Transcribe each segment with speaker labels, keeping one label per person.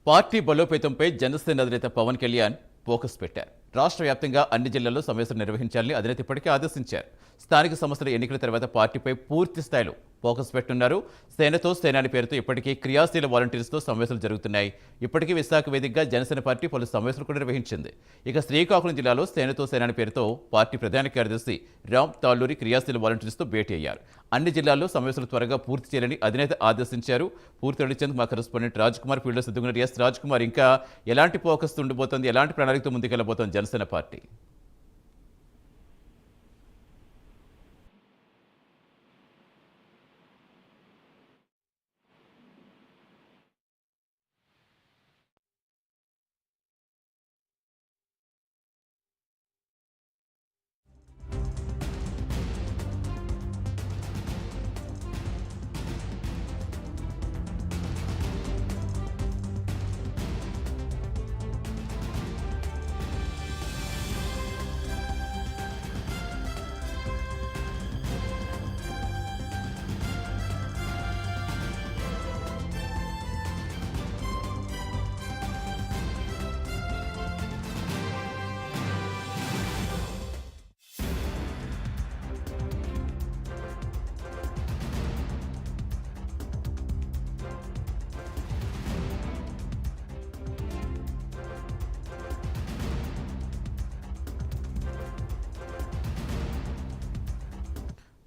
Speaker 1: Party బలోపేతంపై Janasena అధినేత Pawan Kalyan focus పెట్టారు. రాష్ట్ర వ్యాప్తంగా అన్ని జిల్లాల్లో సమావేశాలు నిర్వహించాలని అధినేత ఇప్పటికే ఆదేశించారు. స్థానిక సంస్థల ఎన్నికల తర్వాత పార్టీపై పూర్తి స్థాయిలో ఫోకస్ పెట్టున్నారు. సేనతో సేనాని పేరుతో ఇప్పటికే క్రియాశీల వాలంటీర్స్తో సమావేశాలు జరుగుతున్నాయి. ఇప్పటికీ విశాఖ వేదికగా జనసేన పార్టీ పలు సమావేశాలు కూడా నిర్వహించింది. ఇక శ్రీకాకుళం జిల్లాలో సేనతో సేనాని పేరుతో పార్టీ ప్రధాన కార్యదర్శి రామ్ తాళ్ళూరి క్రియాశీల వాలంటీర్స్తో భేటీ అయ్యారు. అన్ని జిల్లాల్లో సమావేశాలు త్వరగా పూర్తి చేయాలని అధినేత ఆదేశించారు. పూర్తి అడిచేందుకు మా కరెస్పాండెంట్ రాజ్ కుమార్ ఫీల్డ్లో సిద్ధంగా. ఎస్ రాజ్ కుమార్, ఇంకా ఎలాంటి ఫోకస్ ఉండబోతోంది, ఎలాంటి ప్రణాళికతో ముందుకెళ్లబోతోంది జనసేన పార్టీ?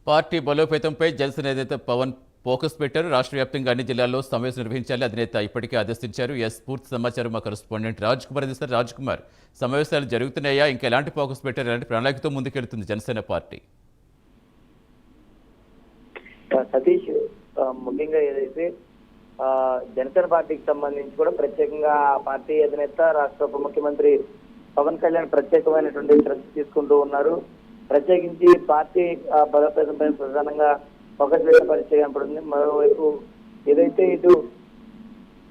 Speaker 1: పార్టీ బలోపేతంపై జనసేన అధినేత పవన్ ఫోకస్ పెట్టారు. రాష్ట్ర వ్యాప్తంగా అన్ని జిల్లాల్లో సమావేశం నిర్వహించాలని అధినేత ఇప్పటికే ఆదేశించారు. పూర్తి సమాచారం మా కరెస్పాండెంట్ రాజ్ కుమార్ అందిస్తారు. రాజ్ కుమార్, సమావేశాలు జరుగుతున్నాయా? ఇంకా ఎలాంటి ఫోకస్ పెట్టారు? ఎలాంటి ప్రణాళికతో ముందుకెళ్తుంది జనసేన పార్టీ?
Speaker 2: సతీష్, ముఖ్యంగా ఏదైతే జనసేన పార్టీకి సంబంధించి కూడా ప్రత్యేకంగా ఆ పార్టీ అధినేత రాష్ట్ర ఉప ముఖ్యమంత్రి పవన్ కళ్యాణ్ ప్రత్యేకమైనటువంటి శ్రద్ధ తీసుకుంటూ ఉన్నారు. ప్రత్యేకించి పార్టీ బలోపేతంపై ప్రధానంగా ఫోకస్ పెట్టే పరిస్థితి కనపడుతుంది. మరోవైపు ఏదైతే ఇటు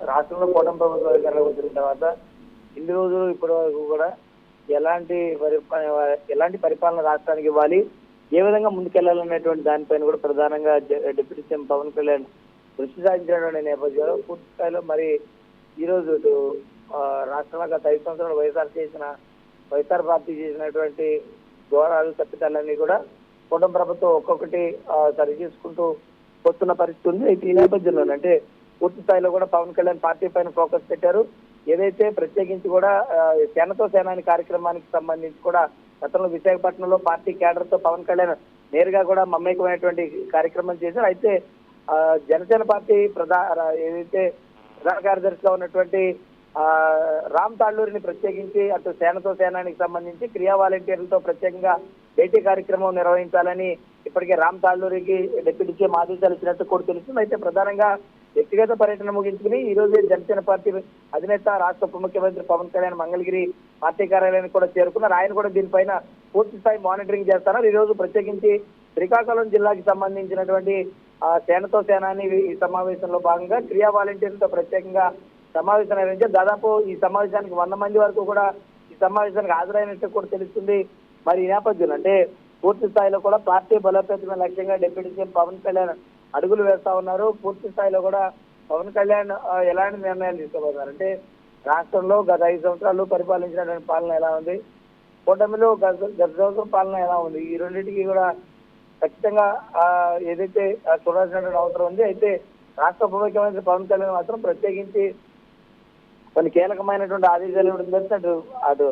Speaker 2: రాష్ట్రంలో కూటమి ప్రభుత్వం అధికారంలోకి వచ్చిన తర్వాత ఇన్ని రోజులు ఇప్పటి వరకు కూడా ఎలాంటి పరిపాలన రాష్ట్రానికి ఇవ్వాలి, ఏ విధంగా ముందుకెళ్లాలనేటువంటి దానిపైన కూడా ప్రధానంగా డిప్యూటీ సీఎం పవన్ కళ్యాణ్ దృష్టి సాధించినటువంటి నేపథ్యంలో పూర్తి స్థాయిలో మరి ఈ రోజు ఇటు రాష్ట్రంలో గత 5 సంవత్సరాలు వైఎస్ఆర్ పార్టీ చేసినటువంటి ఘోరాలు తప్పిదాలన్నీ కూడా కూటమి ప్రభుత్వం ఒక్కొక్కటి సరి చేసుకుంటూ వస్తున్న పరిస్థితి ఉంది. అయితే ఈ నేపథ్యంలో అంటే పూర్తి స్థాయిలో కూడా పవన్ కళ్యాణ్ పార్టీ పైన ఫోకస్ పెట్టారు. ఏదైతే ప్రత్యేకించి కూడా సేనతో సేనాని కార్యక్రమానికి సంబంధించి కూడా గతంలో విశాఖపట్నంలో పార్టీ కేడర్ తో పవన్ కళ్యాణ్ నేరుగా కూడా మమేకమైనటువంటి కార్యక్రమం చేశారు. అయితే జనసేన పార్టీ ఏదైతే ప్రధాన కార్యదర్శిగా ఉన్నటువంటి రామ్ తాళ్ళూరిని ప్రత్యేకించి అటు సేనతో సేనానికి సంబంధించి క్రియా వాలంటీర్లతో ప్రత్యేకంగా భేటీ కార్యక్రమం నిర్వహించాలని ఇప్పటికే రామ్ తాళ్ళూరికి డిప్యూటీ సీఎం ఆదేశాలు ఇచ్చినట్టు కూడా తెలుస్తుంది. అయితే ప్రధానంగా వ్యక్తిగత పర్యటన ముగించుకుని ఈ రోజు జనసేన పార్టీ అధినేత రాష్ట్ర ఉప ముఖ్యమంత్రి పవన్ కళ్యాణ్ మంగళగిరి పార్టీ కార్యాలయానికి కూడా చేరుకున్నారు. ఆయన కూడా దీనిపైన పూర్తి స్థాయి మానిటరింగ్ చేస్తున్నారు. ఈ రోజు ప్రత్యేకించి శ్రీకాకుళం జిల్లాకి సంబంధించినటువంటి సేనతో సేనాని ఈ సమావేశంలో భాగంగా క్రియా వాలంటీర్లతో ప్రత్యేకంగా సమావేశం నిర్వహించారు. దాదాపు ఈ సమావేశానికి 100 మంది వరకు కూడా ఈ సమావేశానికి హాజరైనట్టు కూడా తెలుస్తుంది. మరి ఈ నేపథ్యంలో అంటే పూర్తి స్థాయిలో కూడా పార్టీ బలోపేతమైన లక్ష్యంగా డిప్యూటీ సీఎం పవన్ కళ్యాణ్ అడుగులు వేస్తా ఉన్నారు. పూర్తి స్థాయిలో కూడా పవన్ కళ్యాణ్ ఎలాంటి నిర్ణయాలు తీసుకోబోతున్నారు అంటే రాష్ట్రంలో గత 5 సంవత్సరాలు పరిపాలించినటువంటి పాలన ఎలా ఉంది, కూటమిలో గత సంవత్సరం పాలన ఎలా ఉంది, ఈ రెండింటికి కూడా ఖచ్చితంగా ఏదైతే చూడాల్సినటువంటి అవసరం ఉంది. అయితే రాష్ట్ర ఉప ముఖ్యమంత్రి పవన్ కళ్యాణ్ మాత్రం ప్రత్యేకించి కొన్ని కీలకమైనటువంటి ఆదేశాలు ఇవ్వడం, అటు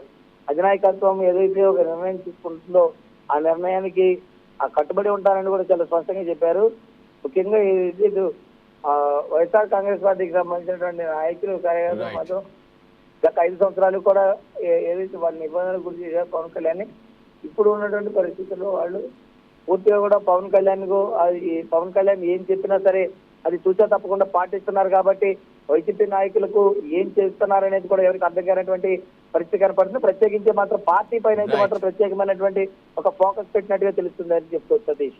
Speaker 2: అధినాయకత్వం ఏదైతే ఒక నిర్ణయం తీసుకుంటుందో ఆ నిర్ణయానికి కట్టుబడి ఉంటారని కూడా చాలా స్పష్టంగా చెప్పారు. ముఖ్యంగా ఇటు వైఎస్ఆర్ కాంగ్రెస్ పార్టీకి సంబంధించినటువంటి నాయకులు కార్యకర్తలు మాత్రం గత 5 సంవత్సరాలు కూడా ఏదైతే వాళ్ళ నిబంధనలు గురించి చేశారు పవన్ కళ్యాణ్, ఇప్పుడు ఉన్నటువంటి పరిస్థితుల్లో వాళ్ళు పూర్తిగా కూడా పవన్ కళ్యాణ్ ఏం చెప్పినా సరే అది చూసా తప్పకుండా పాటిస్తున్నారు. కాబట్టి వైసీపీ నాయకులకు ఏం చేస్తున్నారనేది కూడా ఎవరికి అర్థం కానటువంటి పరిస్థితి కనపడుతుంది. ప్రత్యేకించి మాత్రం పార్టీ పైన అయితే మాత్రం ప్రత్యేకమైనటువంటి ఒక ఫోకస్ పెట్టినట్టుగా తెలుస్తుంది అని చెప్తూ సతీష్.